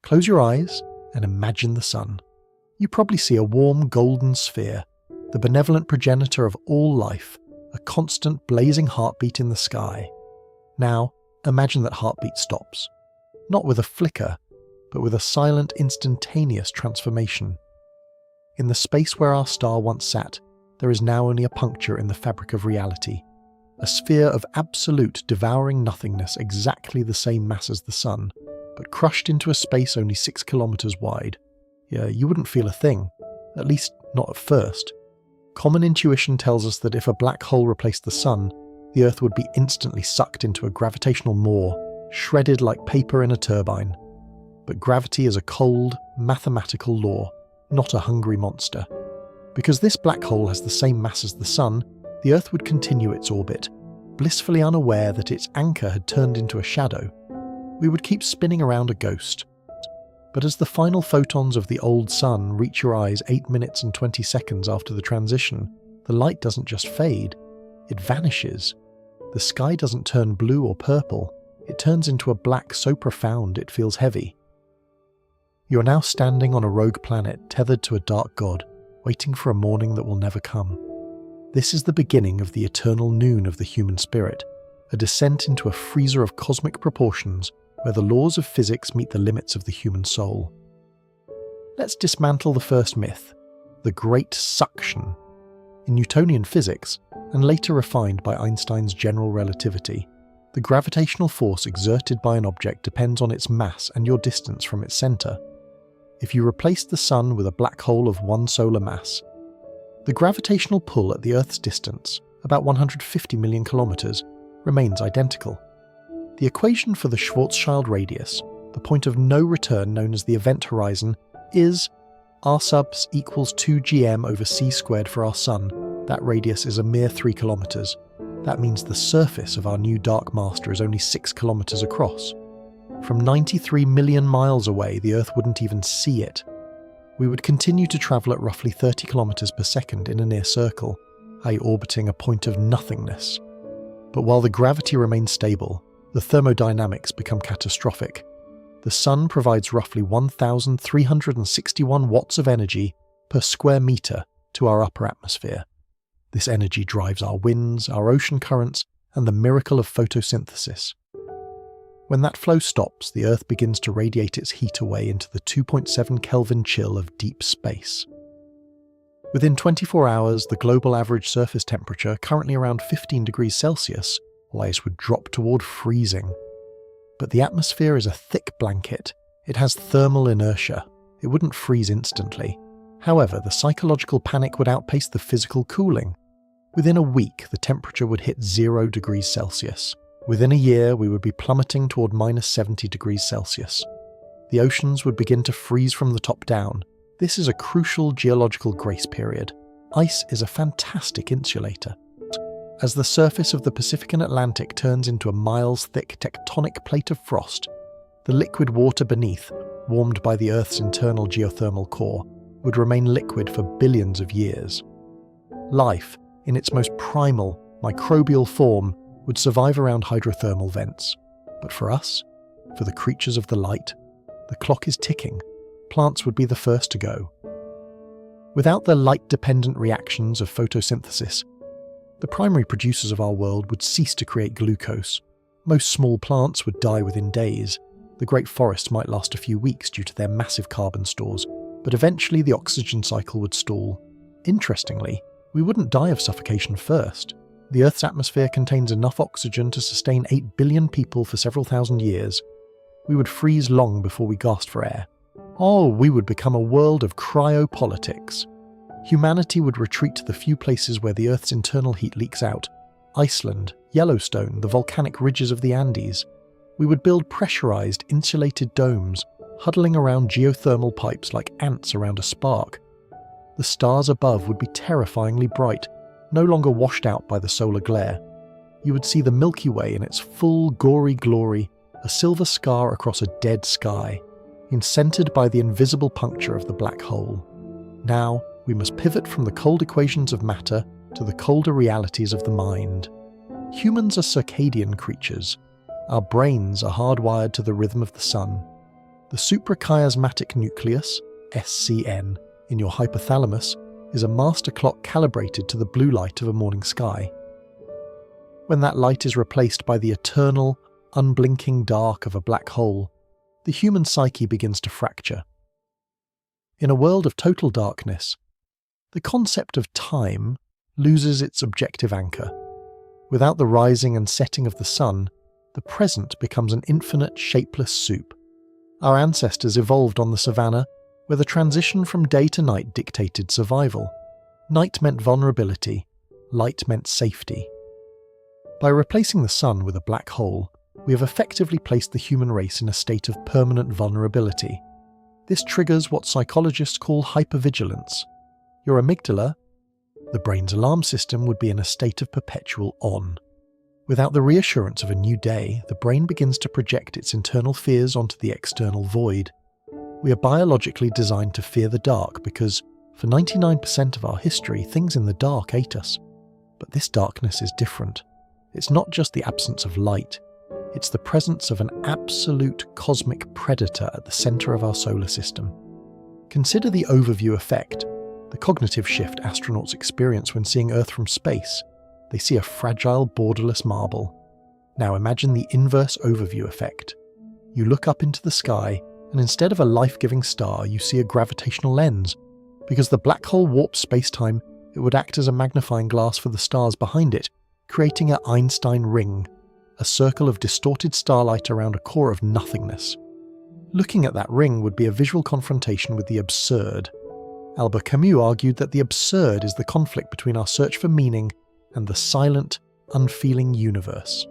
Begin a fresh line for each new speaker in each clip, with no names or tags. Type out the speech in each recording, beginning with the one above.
Close your eyes and imagine the sun. You probably see a warm golden sphere, the benevolent progenitor of all life, a constant blazing heartbeat in the sky. Now, imagine that heartbeat stops. Not with a flicker, but with a silent, instantaneous transformation. In the space where our star once sat, there is now only a puncture in the fabric of reality, a sphere of absolute, devouring nothingness exactly the same mass as the sun, but crushed into a space only 6 kilometers wide. Yeah, you wouldn't feel a thing, at least not at first. Common intuition tells us that if a black hole replaced the sun, the Earth would be instantly sucked into a gravitational maw, shredded like paper in a turbine. But gravity is a cold, mathematical law, not a hungry monster. Because this black hole has the same mass as the sun, the Earth would continue its orbit, blissfully unaware that its anchor had turned into a shadow. We would keep spinning around a ghost. But as the final photons of the old sun reach your eyes 8 minutes and 20 seconds after the transition, the light doesn't just fade, it vanishes. The sky doesn't turn blue or purple, it turns into a black so profound it feels heavy. You are now standing on a rogue planet tethered to a dark god, waiting for a morning that will never come. This is the beginning of the eternal noon of the human spirit, a descent into a freezer of cosmic proportions where the laws of physics meet the limits of the human soul. Let's dismantle the first myth, the Great Suction. In Newtonian physics, and later refined by Einstein's general relativity, the gravitational force exerted by an object depends on its mass and your distance from its centre. If you replace the sun with a black hole of 1 solar mass, the gravitational pull at the Earth's distance, about 150 million kilometres, remains identical. The equation for the Schwarzschild radius, the point of no return known as the event horizon, is r subs equals 2gm over c squared for our sun. That radius is a mere 3 kilometres. That means the surface of our new dark master is only 6 kilometres across. From 93 million miles away, the Earth wouldn't even see it. We would continue to travel at roughly 30 kilometres per second in a near circle, i.e. orbiting a point of nothingness. But while the gravity remains stable, the thermodynamics become catastrophic. The sun provides roughly 1,361 watts of energy per square metre to our upper atmosphere. This energy drives our winds, our ocean currents, and the miracle of photosynthesis. When that flow stops, the Earth begins to radiate its heat away into the 2.7 Kelvin chill of deep space. Within 24 hours, the global average surface temperature, currently around 15 degrees Celsius, would drop toward freezing. But the atmosphere is a thick blanket. It has thermal inertia. It wouldn't freeze instantly. However, the psychological panic would outpace the physical cooling. Within a week, the temperature would hit 0 degrees Celsius. Within a year, we would be plummeting toward minus 70 degrees Celsius. The oceans would begin to freeze from the top down. This is a crucial geological grace period. Ice is a fantastic insulator. As the surface of the Pacific and Atlantic turns into a miles-thick tectonic plate of frost, the liquid water beneath, warmed by the Earth's internal geothermal core, would remain liquid for billions of years. Life, in its most primal, microbial form, would survive around hydrothermal vents. But for us, for the creatures of the light, the clock is ticking. Plants would be the first to go. Without the light-dependent reactions of photosynthesis, the primary producers of our world would cease to create glucose. Most small plants would die within days. The great forests might last a few weeks due to their massive carbon stores, but eventually the oxygen cycle would stall. Interestingly, we wouldn't die of suffocation first. The Earth's atmosphere contains enough oxygen to sustain 8 billion people for several thousand years. We would freeze long before we gasped for air. Oh, we would become a world of cryopolitics. Humanity would retreat to the few places where the Earth's internal heat leaks out. Iceland, Yellowstone, the volcanic ridges of the Andes. We would build pressurized, insulated domes, huddling around geothermal pipes like ants around a spark. The stars above would be terrifyingly bright, no longer washed out by the solar glare. You would see the Milky Way in its full, gory glory, a silver scar across a dead sky, centered by the invisible puncture of the black hole. Now, we must pivot from the cold equations of matter to the colder realities of the mind. Humans are circadian creatures. Our brains are hardwired to the rhythm of the sun. The The suprachiasmatic nucleus, SCN, in your hypothalamus is a master clock calibrated to the blue light of a morning sky. When that light is replaced by the eternal, unblinking dark of a black hole, the human psyche begins to fracture. In a world of total darkness, the concept of time loses its objective anchor. Without the rising and setting of the sun, the present becomes an infinite, shapeless soup. Our ancestors evolved on the savannah, where the transition from day to night dictated survival. Night meant vulnerability, light meant safety. By replacing the sun with a black hole, we have effectively placed the human race in a state of permanent vulnerability. This triggers what psychologists call hypervigilance. Your amygdala, the brain's alarm system, would be in a state of perpetual on. Without the reassurance of a new day, the brain begins to project its internal fears onto the external void. We are biologically designed to fear the dark because, for 99% of our history, things in the dark ate us. But this darkness is different. It's not just the absence of light. It's the presence of an absolute cosmic predator at the centre of our solar system. Consider the overview effect, the cognitive shift astronauts experience when seeing Earth from space. They see a fragile, borderless marble. Now imagine the inverse overview effect. You look up into the sky, and instead of a life-giving star, you see a gravitational lens. Because the black hole warps space-time, it would act as a magnifying glass for the stars behind it, creating an Einstein ring, a circle of distorted starlight around a core of nothingness. Looking at that ring would be a visual confrontation with the absurd. Albert Camus argued that the absurd is the conflict between our search for meaning and the silent, unfeeling universe.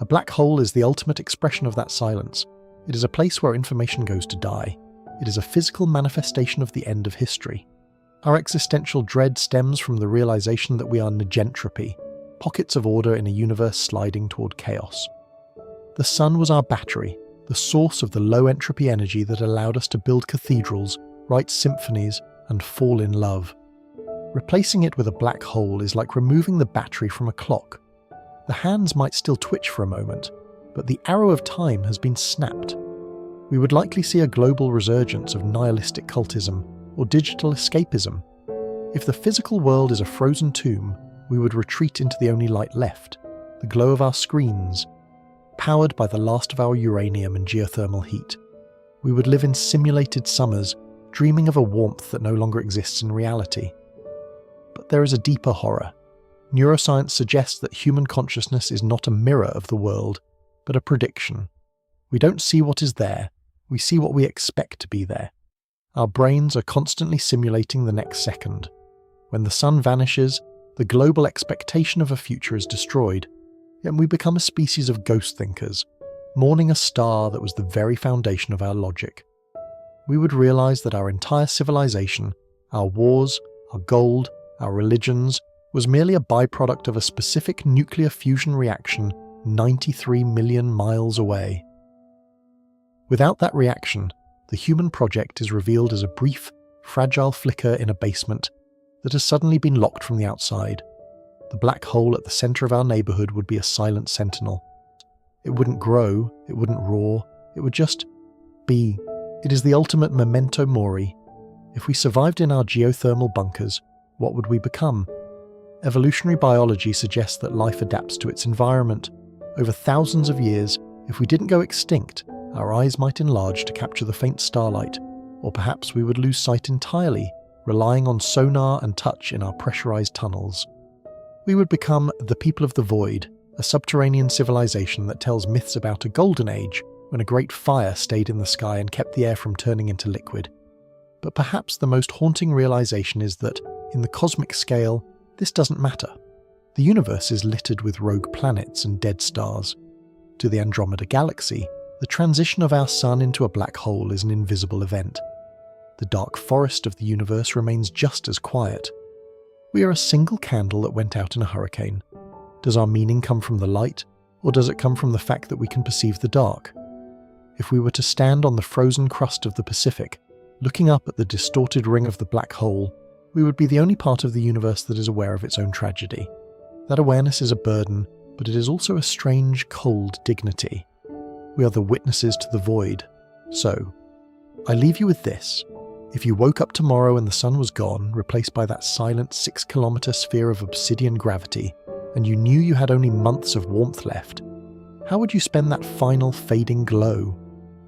A black hole is the ultimate expression of that silence. It is a place where information goes to die. It is a physical manifestation of the end of history. Our existential dread stems from the realization that we are negentropy, pockets of order in a universe sliding toward chaos. The sun was our battery, the source of the low-entropy energy that allowed us to build cathedrals, write symphonies, and fall in love. Replacing it with a black hole is like removing the battery from a clock. The hands might still twitch for a moment, but the arrow of time has been snapped. We would likely see a global resurgence of nihilistic cultism or digital escapism. If the physical world is a frozen tomb, we would retreat into the only light left, the glow of our screens, powered by the last of our uranium and geothermal heat. We would live in simulated summers, dreaming of a warmth that no longer exists in reality. But there is a deeper horror. Neuroscience suggests that human consciousness is not a mirror of the world, but a prediction. We don't see what is there, we see what we expect to be there. Our brains are constantly simulating the next second. When the sun vanishes, the global expectation of a future is destroyed, yet we become a species of ghost thinkers, mourning a star that was the very foundation of our logic. We would realize that our entire civilization, our wars, our gold, our religions, was merely a byproduct of a specific nuclear fusion reaction 93 million miles away. Without that reaction, the human project is revealed as a brief, fragile flicker in a basement that has suddenly been locked from the outside. The black hole at the center of our neighborhood would be a silent sentinel. It wouldn't grow, it wouldn't roar, it would just be. It is the ultimate memento mori. If we survived in our geothermal bunkers, what would we become? Evolutionary biology suggests that life adapts to its environment. Over thousands of years, if we didn't go extinct, our eyes might enlarge to capture the faint starlight, or perhaps we would lose sight entirely, relying on sonar and touch in our pressurized tunnels. We would become the people of the void, a subterranean civilization that tells myths about a golden age when a great fire stayed in the sky and kept the air from turning into liquid. But perhaps the most haunting realization is that, in the cosmic scale, this doesn't matter. The universe is littered with rogue planets and dead stars. To the Andromeda Galaxy, the transition of our sun into a black hole is an invisible event. The dark forest of the universe remains just as quiet. We are a single candle that went out in a hurricane. Does our meaning come from the light, or does it come from the fact that we can perceive the dark? If we were to stand on the frozen crust of the Pacific, looking up at the distorted ring of the black hole, we would be the only part of the universe that is aware of its own tragedy. That awareness is a burden, but it is also a strange, cold dignity. We are the witnesses to the void. So, I leave you with this. If you woke up tomorrow and the sun was gone, replaced by that silent 6-kilometre sphere of obsidian gravity, and you knew you had only months of warmth left, how would you spend that final fading glow?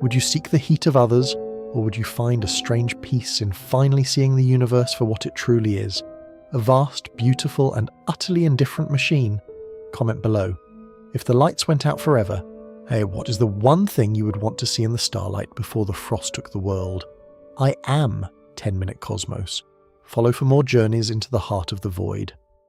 Would you seek the heat of others, or would you find a strange peace in finally seeing the universe for what it truly is? A vast, beautiful, and utterly indifferent machine? Comment below. If the lights went out forever, hey, what is the one thing you would want to see in the starlight before the frost took the world? I am 10 Minute Cosmos. Follow for more journeys into the heart of the void.